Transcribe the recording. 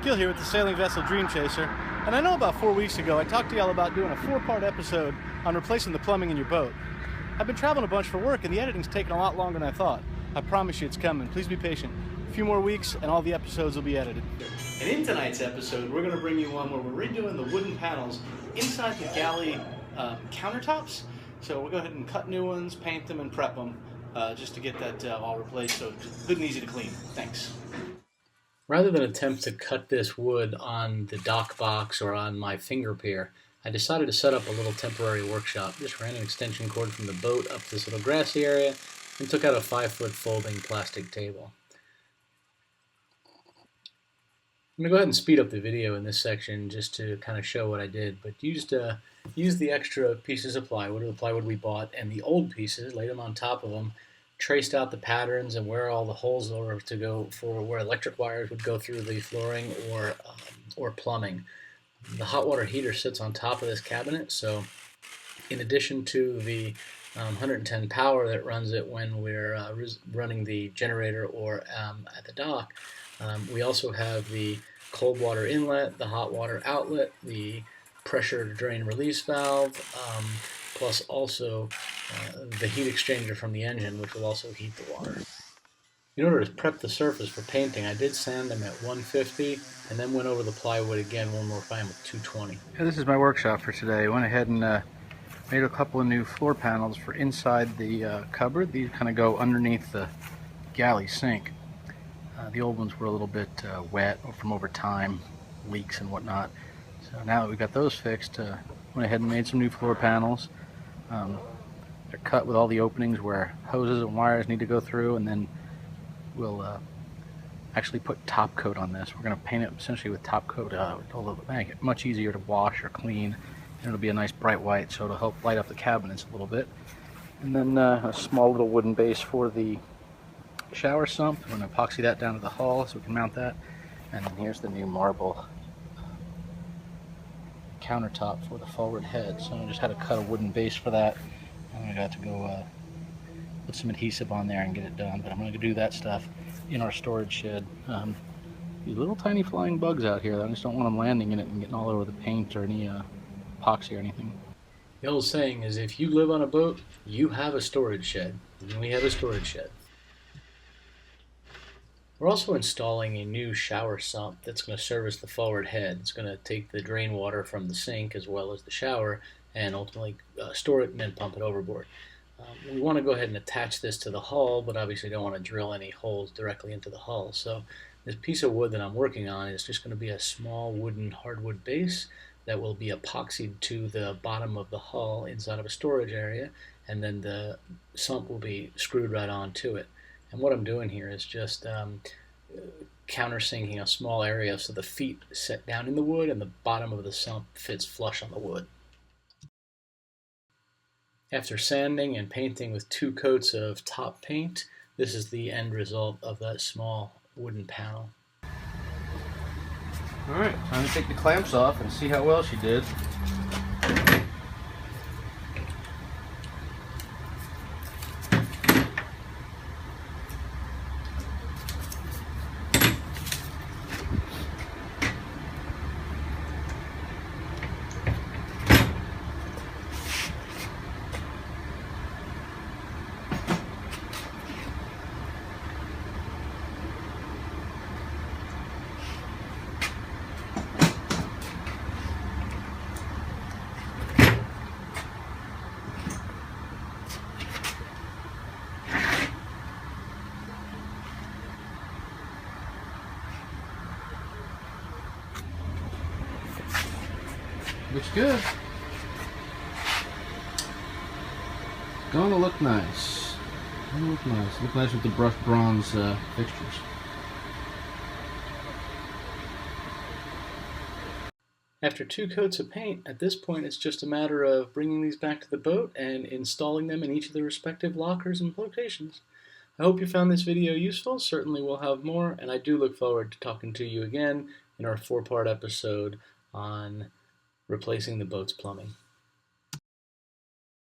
Gil here with the sailing vessel DreamChaser, and I know about 4 weeks ago I talked to y'all about doing a 4-part episode on replacing the plumbing in your boat. I've been traveling a bunch for work and the editing's taken a lot longer than I thought. I promise you it's coming. Please be patient. A few more weeks and all the episodes will be edited. And in tonight's episode we're going to bring you one where we're redoing the wooden panels inside the galley countertops. So we'll go ahead and cut new ones, paint them, and prep them just to get that all replaced so it's good and easy to clean. Thanks. Rather than attempt to cut this wood on the dock box or on my finger pier, I decided to set up a little temporary workshop. Just ran an extension cord from the boat up this little grassy area and took out a 5-foot folding plastic table. I'm going to go ahead and speed up the video in this section just to kind of show what I did, but used the extra pieces of plywood, or the plywood we bought, and the old pieces, laid them on top of them, traced out the patterns and where all the holes were to go for where electric wires would go through the flooring or plumbing. The hot water heater sits on top of this cabinet, so in addition to the 110 power that runs it when we're running the generator or at the dock, we also have the cold water inlet, the hot water outlet, the pressure drain release valve, plus also the heat exchanger from the engine, which will also heat the water. In order to prep the surface for painting, I did sand them at 150 and then went over the plywood again one more time with 220. Yeah, this is my workshop for today. I went ahead and made a couple of new floor panels for inside the cupboard. These kind of go underneath the galley sink. The old ones were a little bit wet from over time, leaks and whatnot. So now that we've got those fixed, went ahead and made some new floor panels. They're cut with all the openings where hoses and wires need to go through, and then we'll actually put top coat on this. We're going to paint it essentially with top coat, it'll make it much easier to wash or clean, and it'll be a nice bright white, so it'll help light up the cabinets a little bit. And then a small little wooden base for the shower sump. We're going to epoxy that down to the hull so we can mount that. And then here's the new marble countertop for the forward head. So I just had to cut a wooden base for that. And I got to go put some adhesive on there and get it done. But I'm going to do that stuff in our storage shed. These little tiny flying bugs out here, I just don't want them landing in it and getting all over the paint or any epoxy or anything. The old saying is, if you live on a boat, you have a storage shed. And we have a storage shed. We're also installing a new shower sump that's going to service the forward head. It's going to take the drain water from the sink as well as the shower and ultimately store it and then pump it overboard. We want to go ahead and attach this to the hull, but obviously don't want to drill any holes directly into the hull. So this piece of wood that I'm working on is just going to be a small wooden hardwood base that will be epoxied to the bottom of the hull inside of a storage area, and then the sump will be screwed right onto it. And what I'm doing here is just countersinking a small area so the feet set down in the wood and the bottom of the sump fits flush on the wood. After sanding and painting with 2 coats of top paint, this is the end result of that small wooden panel. Alright, time to take the clamps off and see how well she did. Looks good. Gonna look nice. Gonna look nice. Look nice with the brushed bronze fixtures. After 2 coats of paint, at this point it's just a matter of bringing these back to the boat and installing them in each of the respective lockers and locations. I hope you found this video useful. Certainly we'll have more, and I do look forward to talking to you again in our 4-part episode on replacing the boat's plumbing.